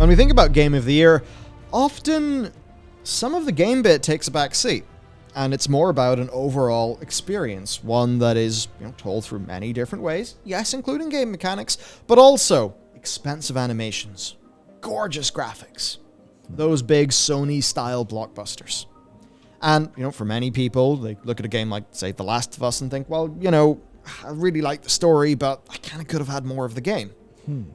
When we think about Game of the Year, often some of the game bit takes a back seat, and it's more about an overall experience, one that is told through many different ways, yes, including game mechanics, but also expensive animations, gorgeous graphics, those big Sony-style blockbusters. And, for many people, they look at a game like, say, The Last of Us and think, well, I really like the story, but I kind of could have had more of the game.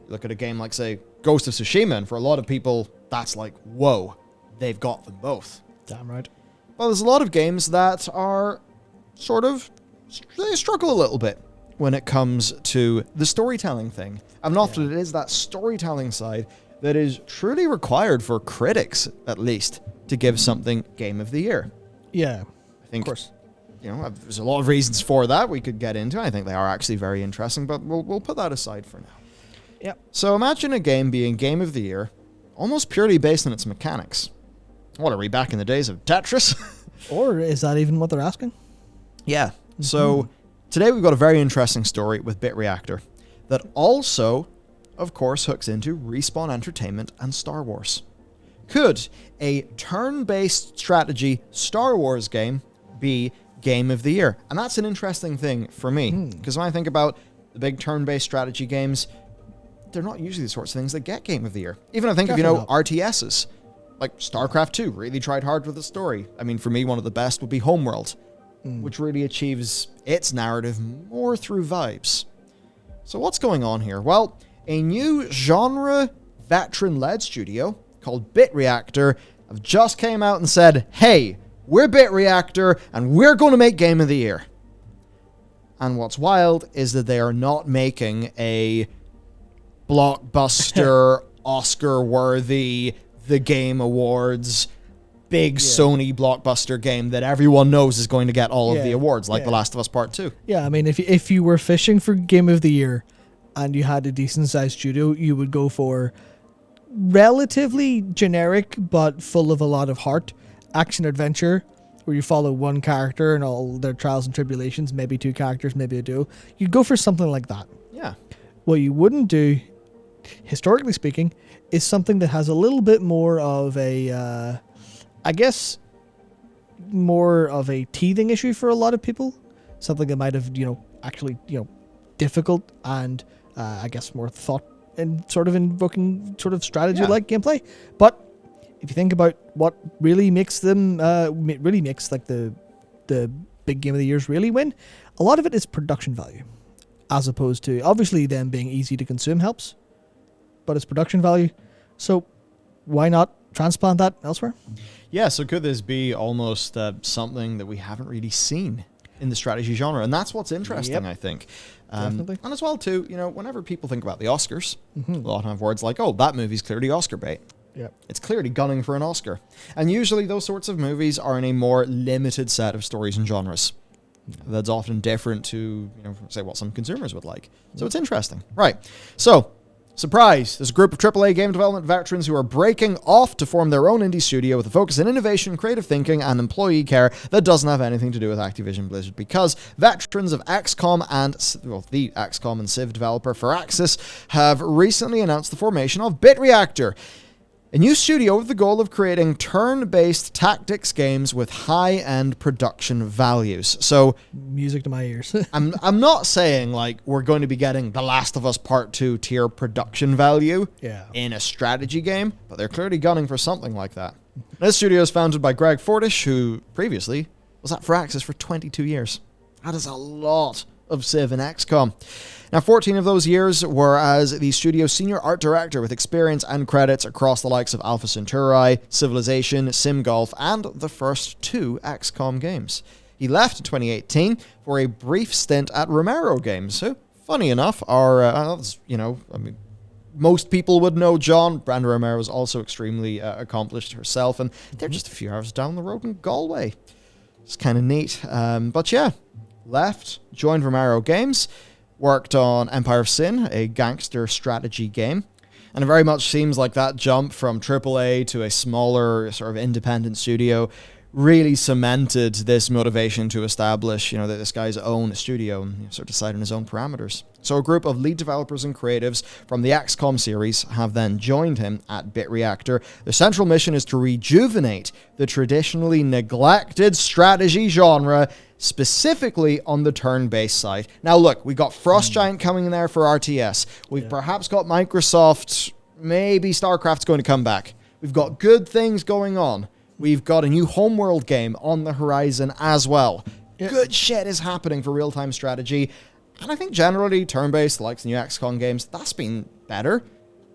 Look at a game like, say, Ghost of Tsushima, and for a lot of people, that's like, whoa, they've got them both. Damn right. Well, there's a lot of games that are they struggle a little bit when it comes to the storytelling thing. And often it is that storytelling side that is truly required for critics, at least, to give something Game of the Year. Yeah, I think, of course. There's a lot of reasons for that we could get into. I think they are actually very interesting, but we'll put that aside for now. Yep. So imagine a game being Game of the Year, almost purely based on its mechanics. What are we, back in the days of Tetris? Or is that even what they're asking? Yeah. So today we've got a very interesting story with Bit Reactor that also, of course, hooks into Respawn Entertainment and Star Wars. Could a turn-based strategy Star Wars game be Game of the Year? And that's an interesting thing for me, because when I think about the big turn-based strategy games, they're not usually the sorts of things that get Game of the Year. Even I think Definitely of, RTSs. Like StarCraft 2 really tried hard with the story. I mean, for me, one of the best would be Homeworld, which really achieves its narrative more through vibes. So what's going on here? Well, a new genre veteran-led studio called Bit Reactor have just came out and said, hey, we're Bit Reactor and we're going to make Game of the Year. And what's wild is that they are not making a blockbuster, Oscar-worthy, the Game Awards, big Sony blockbuster game that everyone knows is going to get all of the awards, like The Last of Us Part 2. Yeah, I mean, if you were fishing for Game of the Year and you had a decent-sized studio, you would go for relatively generic but full of a lot of heart action-adventure where you follow one character and all their trials and tribulations, maybe two characters, maybe a duo. You'd go for something like that. Yeah. What you wouldn't do, historically speaking, is something that has a little bit more of a, more of a teething issue for a lot of people. Something that might have, actually, difficult and, more thought and sort of invoking sort of strategy-like gameplay. But if you think about what really makes them, like the big Game of the Years really win, a lot of it is production value. As opposed to, obviously, them being easy to consume helps, but it's production value. So why not transplant that elsewhere? Yeah, so could this be almost something that we haven't really seen in the strategy genre? And that's what's interesting, I think. Definitely. And as well, too, whenever people think about the Oscars, a lot of words like, oh, that movie's clearly Oscar bait. Yep. It's clearly gunning for an Oscar. And usually those sorts of movies are in a more limited set of stories and genres. That's often different to, say, what some consumers would like. So it's interesting. Right. So, surprise! There's a group of AAA game development veterans who are breaking off to form their own indie studio with a focus on innovation, creative thinking, and employee care that doesn't have anything to do with Activision Blizzard, because veterans of XCOM and, the XCOM and Civ developer Firaxis have recently announced the formation of Bit Reactor, a new studio with the goal of creating turn-based tactics games with high-end production values. So, music to my ears. I'm not saying like we're going to be getting The Last of Us Part 2 tier production value in a strategy game, but they're clearly gunning for something like that. This studio is founded by Greg Fordish, who previously was at Firaxis for 22 years. That is a lot of Civ and XCOM. Now, 14 of those years were as the studio's senior art director with experience and credits across the likes of Alpha Centauri, Civilization, Sim Golf, and the first two XCOM games. He left in 2018 for a brief stint at Romero Games, who, funny enough, are, most people would know John. Brenda Romero is also extremely accomplished herself, and they're just a few hours down the road in Galway. It's kind of neat. But yeah, left, joined Romero Games, worked on Empire of Sin, a gangster strategy game. And it very much seems like that jump from AAA to a smaller sort of independent studio really cemented this motivation to establish, that this guy's own studio and sort of decide on his own parameters. So a group of lead developers and creatives from the XCOM series have then joined him at BitReactor. Their central mission is to rejuvenate the traditionally neglected strategy genre, specifically on the turn-based side. Now look, we got Frost Giant coming in there for RTS. We've perhaps got Microsoft, maybe StarCraft's going to come back. We've got good things going on. We've got a new Homeworld game on the horizon as well. Yep. Good shit is happening for real-time strategy. And I think generally turn-based, like the new XCOM games, that's been better.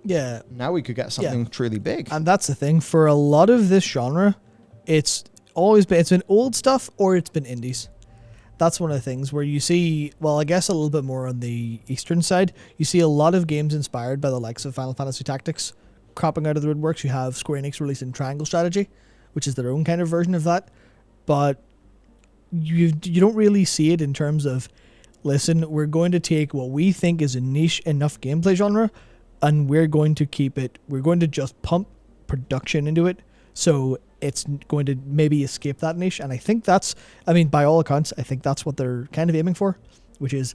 Yeah. Now we could get something truly big. And that's the thing. For a lot of this genre, it's been old stuff or it's been indies. That's one of the things where you see, well, I guess a little bit more on the Eastern side, you see a lot of games inspired by the likes of Final Fantasy Tactics cropping out of the woodworks. You have Square Enix releasing Triangle Strategy, which is their own kind of version of that. But you don't really see it in terms of, listen, we're going to take what we think is a niche enough gameplay genre and we're going to just pump production into it. So it's going to maybe escape that niche. And I think by all accounts, I think that's what they're kind of aiming for, which is,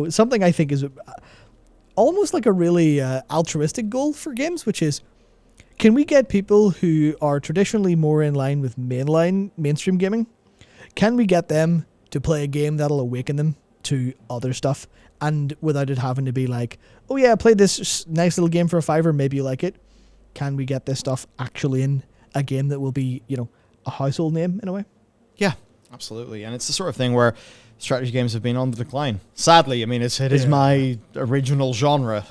something I think is almost like a really altruistic goal for games, which is, can we get people who are traditionally more in line with mainstream gaming? Can we get them to play a game that'll awaken them to other stuff, and without it having to be like, oh yeah, play this nice little game for $5, maybe you like it? Can we get this stuff actually in a game that will be, a household name in a way? Yeah, absolutely. And it's the sort of thing where strategy games have been on the decline. Sadly, I mean, it is my original genre.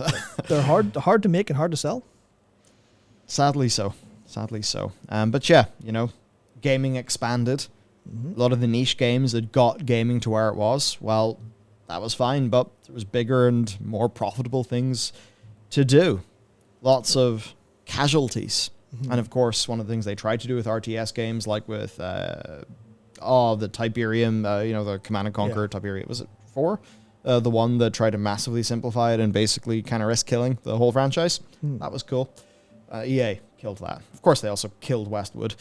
They're hard to make and hard to sell. Sadly so. But yeah, gaming expanded. A lot of the niche games that got gaming to where it was, well, that was fine, but there was bigger and more profitable things to do. Lots of casualties. And of course, one of the things they tried to do with RTS games, like with the Tiberium, the Command and Conquer Tiberium, was it 4? The one that tried to massively simplify it and basically kind of risk killing the whole franchise. That was cool. EA killed that. Of course, they also killed Westwood.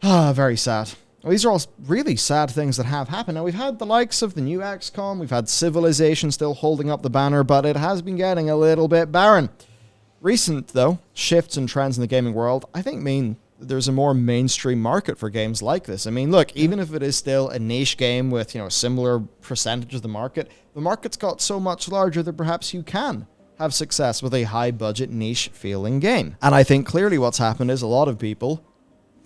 Very sad. Well, these are all really sad things that have happened. Now, we've had the likes of the new XCOM, we've had Civilization still holding up the banner, but it has been getting a little bit barren. Recent, though, shifts and trends in the gaming world, I think mean there's a more mainstream market for games like this. I mean, look, even if it is still a niche game with, a similar percentage of the market's got so much larger that perhaps you can have success with a high-budget, niche-feeling game. And I think clearly what's happened is a lot of people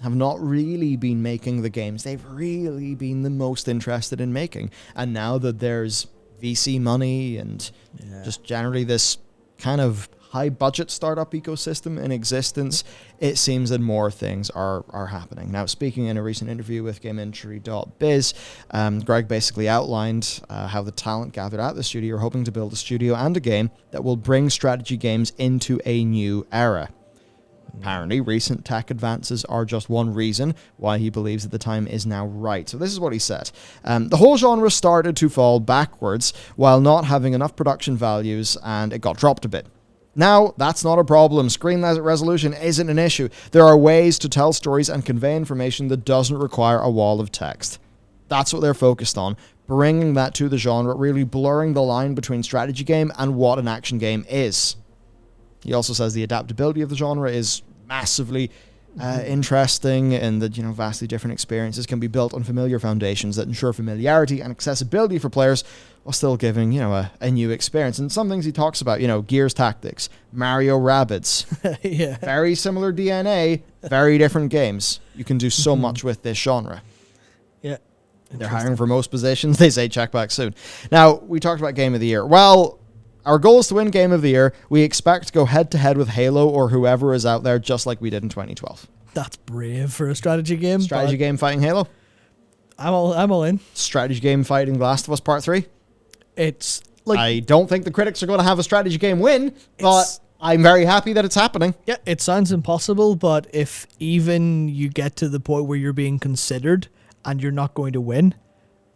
have not really been making the games they've really been the most interested in making. And now that there's VC money and just generally this kind of high-budget startup ecosystem in existence, it seems that more things are happening. Now, speaking in a recent interview with GameIndustry.biz, Greg basically outlined how the talent gathered at the studio are hoping to build a studio and a game that will bring strategy games into a new era. Apparently, recent tech advances are just one reason why he believes that the time is now right. So this is what he said. The whole genre started to fall backwards while not having enough production values, and it got dropped a bit. Now, that's not a problem. Screen resolution isn't an issue. There are ways to tell stories and convey information that doesn't require a wall of text. That's what they're focused on, bringing that to the genre, really blurring the line between strategy game and what an action game is. He also says the adaptability of the genre is massively interesting, and that vastly different experiences can be built on familiar foundations that ensure familiarity and accessibility for players while still giving a new experience. And some things he talks about, Gears Tactics, Mario Rabbids, very similar DNA, very different games. You can do so much with this genre. Yeah. They're hiring for most positions. They say check back soon. Now, we talked about Game of the Year. Well, our goal is to win Game of the Year. We expect to go head-to-head with Halo or whoever is out there, just like we did in 2012. That's brave for a strategy game. Strategy game fighting Halo? I'm all in. Strategy game fighting The Last of Us Part 3? It's like, I don't think the critics are going to have a strategy game win, but I'm very happy that it's happening. Yeah, it sounds impossible, but if even you get to the point where you're being considered and you're not going to win,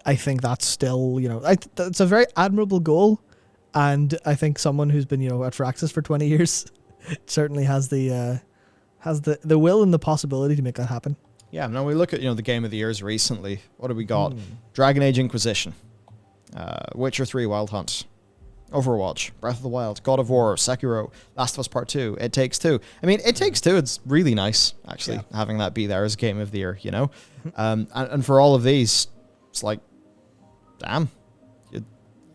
I think that's still, it's a very admirable goal. And I think someone who's been, at Firaxis for 20 years certainly has the will and the possibility to make that happen. Yeah, now we look at, the Game of the Years recently. What do we got? Dragon Age Inquisition, Witcher 3 Wild Hunt, Overwatch, Breath of the Wild, God of War, Sekiro, Last of Us Part 2, It Takes Two. I mean, It Takes Two, it's really nice, actually, having that be there as Game of the Year, and for all of these, it's like, damn.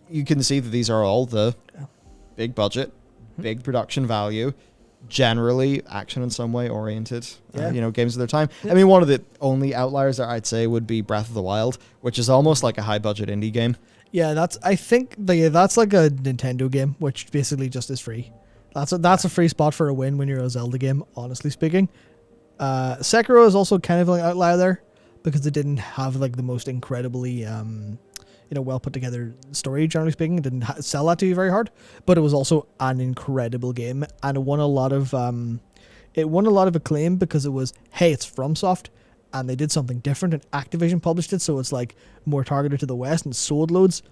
You can see that these are all the big budget, big production value, generally action in some way oriented, games of their time. I mean, one of the only outliers that I'd say would be Breath of the Wild, which is almost like a high budget indie game. Yeah, that's like a Nintendo game, which basically just is free. That's a free spot for a win when you're a Zelda game, honestly speaking. Sekiro is also kind of an outlier there because it didn't have like the most incredibly well put together story, generally speaking. It didn't sell that to you very hard, but it was also an incredible game, and it won a lot of acclaim because it was, hey, it's FromSoft and they did something different, and Activision published it, so it's like more targeted to the West and sold loads.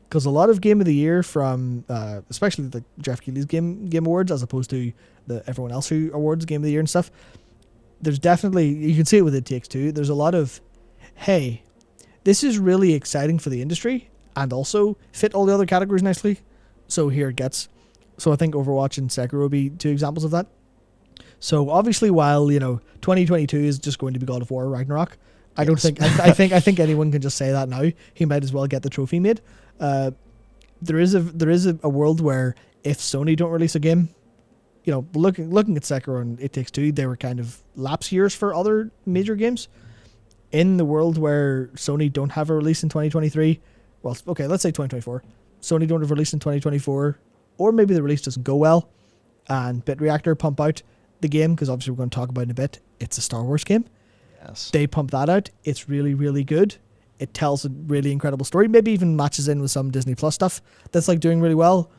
Because a lot of Game of the Year from especially the Jeff Keighley's game awards, as opposed to the everyone else who awards Game of the Year and stuff, there's definitely, you can see it with It Takes Two, there's a lot of, hey, this is really exciting for the industry and also fit all the other categories nicely. So here it gets. So I think Overwatch and Sekiro will be two examples of that. So obviously, while 2022 is just going to be God of War Ragnarok, I don't think I think anyone can just say that now. He might as well get the trophy made. There is a world where if Sony don't release a game, looking at Sekiro and It Takes Two, they were kind of lapse years for other major games. In the world where Sony don't have a release in 2023, well, okay, let's say 2024. Sony don't have a release in 2024, or maybe the release doesn't go well, and BitReactor pump out the game, because obviously we're going to talk about it in a bit. It's a Star Wars game. Yes. They pump that out. It's really, really good. It tells a really incredible story. Maybe even matches in with some Disney Plus stuff that's like doing really well.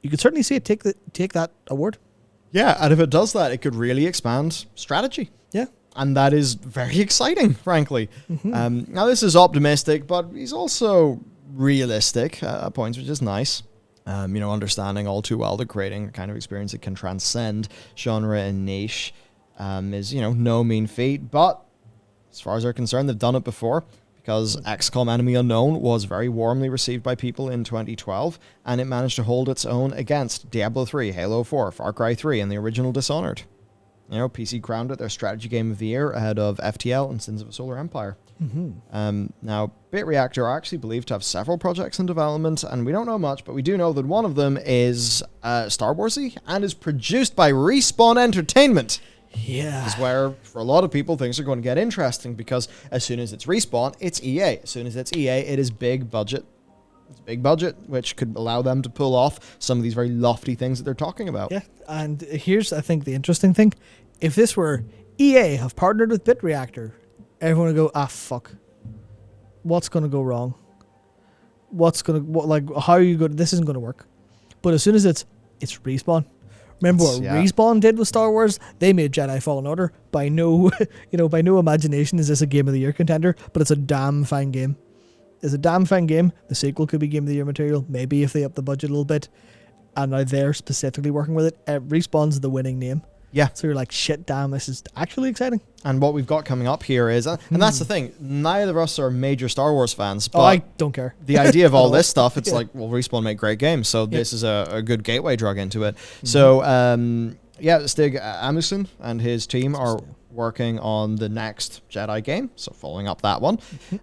You could certainly see it take that award. Yeah, and if it does that, it could really expand strategy. Yeah. And that is very exciting, frankly. Now, this is optimistic, but he's also realistic at points, which is nice. Understanding all too well that creating a kind of experience that can transcend genre and niche is, no mean feat. But as far as they're concerned, they've done it before, because XCOM Enemy Unknown was very warmly received by people in 2012, and it managed to hold its own against Diablo 3, Halo 4, Far Cry 3, and the original Dishonored. PC crowned it their strategy game of the year ahead of FTL and Sins of a Solar Empire. Now, BitReactor are actually believed to have several projects in development, and we don't know much, but we do know that one of them is Star Warsy and is produced by Respawn Entertainment. Yeah. This is where, for a lot of people, things are going to get interesting, because as soon as it's Respawn, it's EA. As soon as it's EA, it is big budget. It's big budget, which could allow them to pull off some of these very lofty things that they're talking about. Yeah, and here's, I think, the interesting thing. If this were EA have partnered with BitReactor, everyone would go, fuck. What's going to go wrong? How are you going? This isn't going to work. But as soon as it's Respawn. Remember what Respawn did with Star Wars? They made Jedi Fallen Order. By no imagination is this a Game of the Year contender, but it's a damn fine game. It's a damn fine game. The sequel could be Game of the Year material, maybe if they up the budget a little bit. And now they're specifically working with it. Respawn's the winning name. Yeah. So you're like, shit, damn, this is actually exciting. And what we've got coming up here is, and that's the thing, neither of us are major Star Wars fans, but I don't care. The idea of all this stuff, it's like, well, Respawn make great games, so this is a good gateway drug into it. So, Stig Asmussen and his team are working on the next Jedi game, so following up that one.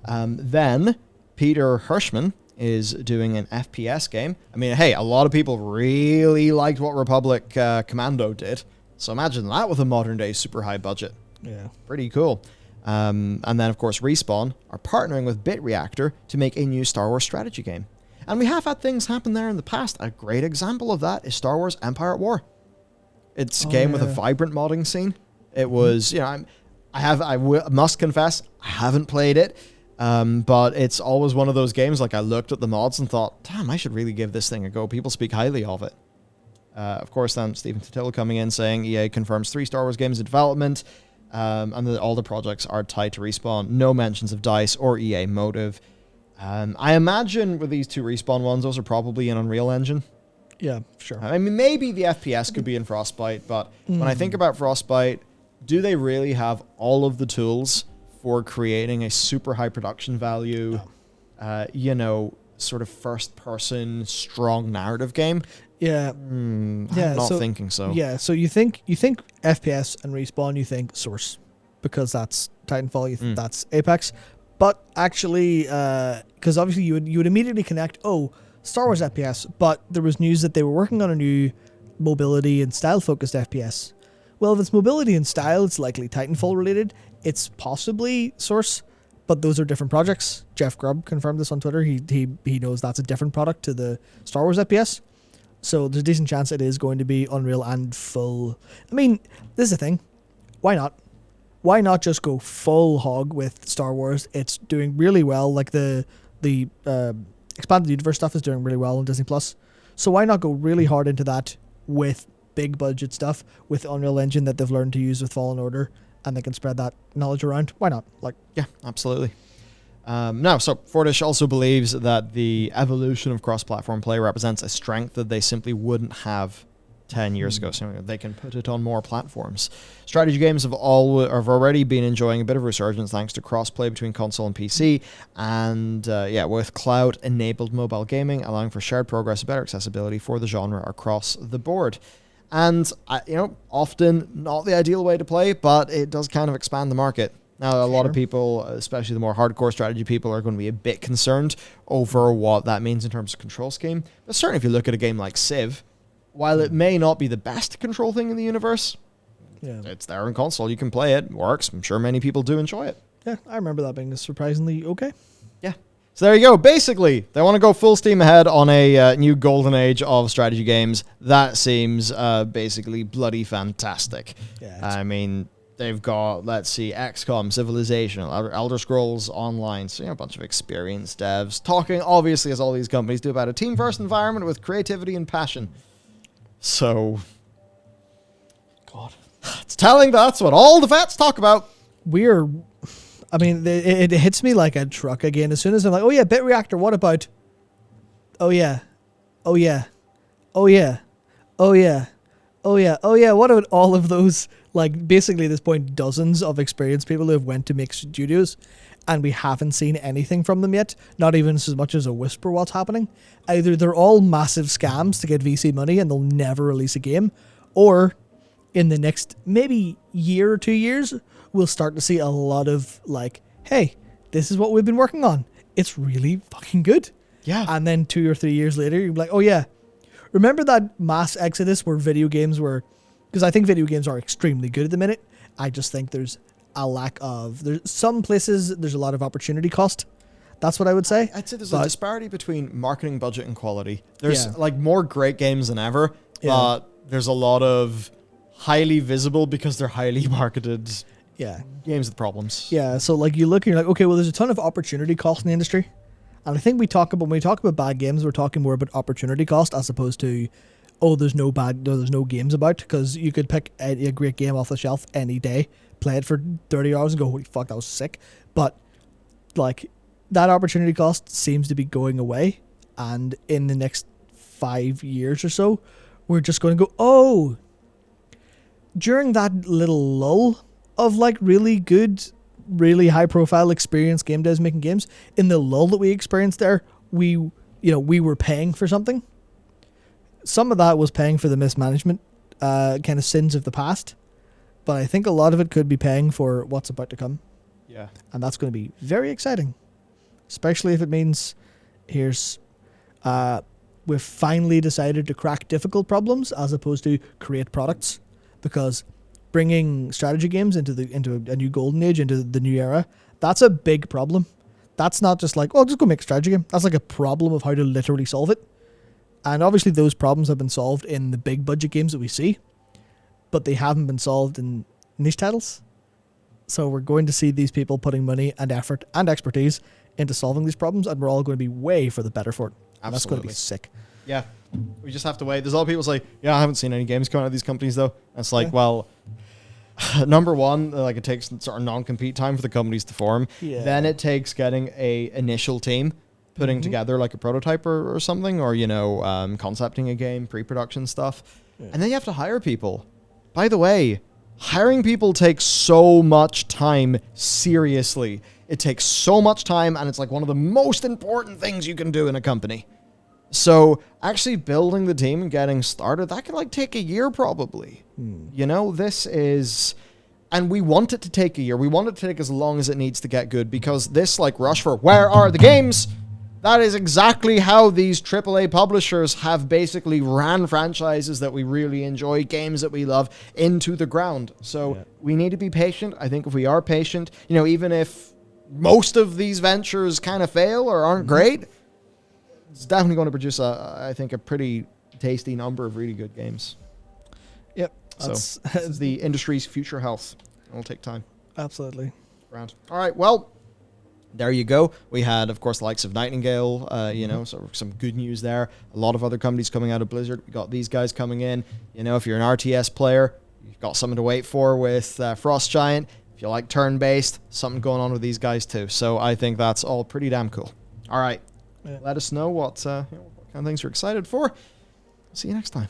Then Peter Hirschman is doing an FPS game. I mean, hey, a lot of people really liked what Republic Commando did. So imagine that with a modern-day super high budget. Yeah. Pretty cool. And then, of course, Respawn are partnering with BitReactor to make a new Star Wars strategy game. And we have had things happen there in the past. A great example of that is Star Wars Empire at War. It's a game with a vibrant modding scene. It was, I must confess, I haven't played it. But it's always one of those games, like I looked at the mods and thought, damn, I should really give this thing a go. People speak highly of it. Of course, then Stephen Totilo coming in saying EA confirms 3 Star Wars games in development, and that all the projects are tied to Respawn. No mentions of DICE or EA Motive. I imagine with these 2 Respawn ones, those are probably in Unreal Engine. Yeah, sure. I mean, maybe the FPS could be in Frostbite, but when I think about Frostbite, do they really have all of the tools for creating a super high production value, sort of first person strong narrative game. Yeah. I'm not thinking so. Yeah, so you think FPS and Respawn, you think Source, because that's Titanfall, you think that's Apex. But actually, because obviously you would immediately connect, Star Wars FPS, but there was news that they were working on a new mobility and style focused FPS. Well, if it's mobility and style, it's likely Titanfall related. It's possibly Source, but those are different projects. Jeff Grubb confirmed this on Twitter. He knows that's a different product to the Star Wars FPS. So there's a decent chance it is going to be Unreal and full. I mean, this is the thing. Why not? Why not just go full hog with Star Wars? It's doing really well. Like the expanded universe stuff is doing really well on Disney Plus. So why not go really hard into that with big budget stuff with Unreal Engine that they've learned to use with Fallen Order, and they can spread that knowledge around? Why not? Yeah, absolutely. So Fortish also believes that the evolution of cross-platform play represents a strength that they simply wouldn't have 10 years ago, so they can put it on more platforms. Strategy games have already been enjoying a bit of resurgence thanks to cross-play between console and PC, and with cloud-enabled mobile gaming allowing for shared progress and better accessibility for the genre across the board. And, often not the ideal way to play, but it does kind of expand the market. Now, a lot of people, especially the more hardcore strategy people, are going to be a bit concerned over what that means in terms of control scheme. But certainly if you look at a game like Civ, while it may not be the best control thing in the universe, it's there on console. You can play it. Works. I'm sure many people do enjoy it. Yeah, I remember that being surprisingly okay. Yeah. So there you go. Basically, they want to go full steam ahead on a new golden age of strategy games. That seems basically bloody fantastic. Yeah, I mean, they've got, let's see, XCOM, Civilization, Elder Scrolls Online, so a bunch of experienced devs talking, obviously, as all these companies do, about a team-first environment with creativity and passion. So, God, it's telling that's what all the vets talk about. It hits me like a truck again. As soon as I'm like, oh yeah, Bit Reactor, what about? Oh yeah. Oh yeah. Oh yeah. Oh yeah. Oh yeah. Oh yeah. What about all of those, like, basically at this point, dozens of experienced people who have went to make studios, and we haven't seen anything from them yet, not even as much as a whisper what's happening. Either they're all massive scams to get VC money and they'll never release a game, or in the next maybe year or 2 years, we'll start to see a lot of like, hey, this is what we've been working on. It's really fucking good. Yeah. And then 2 or 3 years later, you're like, oh yeah, remember that mass exodus where video games were, because I think video games are extremely good at the minute. I just think there's a lack of, there's some places there's a lot of opportunity cost. That's what I would say. I'd say there's a disparity between marketing budget and quality. There's like more great games than ever, but there's a lot of highly visible because they're highly marketed games with problems. Yeah, so like you look and you're like, okay, well there's a ton of opportunity cost in the industry. And I think when we talk about bad games, we're talking more about opportunity cost as opposed to, there's no games about, because you could pick a great game off the shelf any day, play it for 30 hours and go, holy fuck, that was sick. But like that opportunity cost seems to be going away, and in the next 5 years or so, we're just going to go, during that little lull of like really good, really high profile experienced game devs making games, in the lull that we experienced there, we were paying for something. Some of that was paying for the mismanagement kind of sins of the past, but I think a lot of it could be paying for what's about to come. Yeah. And that's going to be very exciting, especially if it means we've finally decided to crack difficult problems as opposed to create products, because bringing strategy games into a new golden age, into the new era, that's a big problem. That's not just like, just go make a strategy game. That's like a problem of how to literally solve it. And obviously those problems have been solved in the big budget games that we see, but they haven't been solved in niche titles. So we're going to see these people putting money and effort and expertise into solving these problems, and we're all going to be way for the better for it. And that's going to be sick. Yeah. We just have to wait. There's a lot of people say, I haven't seen any games coming out of these companies though. And it's like, well, number one, like it takes sort of non-compete time for the companies to form. Yeah. Then it takes getting a initial team, putting together like a prototype or something, or, concepting a game, pre-production stuff. Yeah. And then you have to hire people. By the way, hiring people takes so much time, seriously. It takes so much time, and it's like one of the most important things you can do in a company. So actually building the team and getting started, that could like take a year probably. You know, this is... And we want it to take a year. We want it to take as long as it needs to get good, because this like rush for where are the games? That is exactly how these AAA publishers have basically ran franchises that we really enjoy, games that we love, into the ground. So we need to be patient. I think if we are patient, you know, even if most of these ventures kind of fail or aren't great, it's definitely going to produce, I think, a pretty tasty number of really good games. Yep. So this is the industry's future health. It'll take time. Absolutely. Grand. All right, well, there you go. We had, of course, the likes of Nightingale, you know, so some good news there. A lot of other companies coming out of Blizzard. We got these guys coming in. You know, if you're an RTS player, you've got something to wait for with Frost Giant. If you like turn-based, something going on with these guys too. So I think that's all pretty damn cool. All right. Let us know what kind of things you're excited for. See you next time.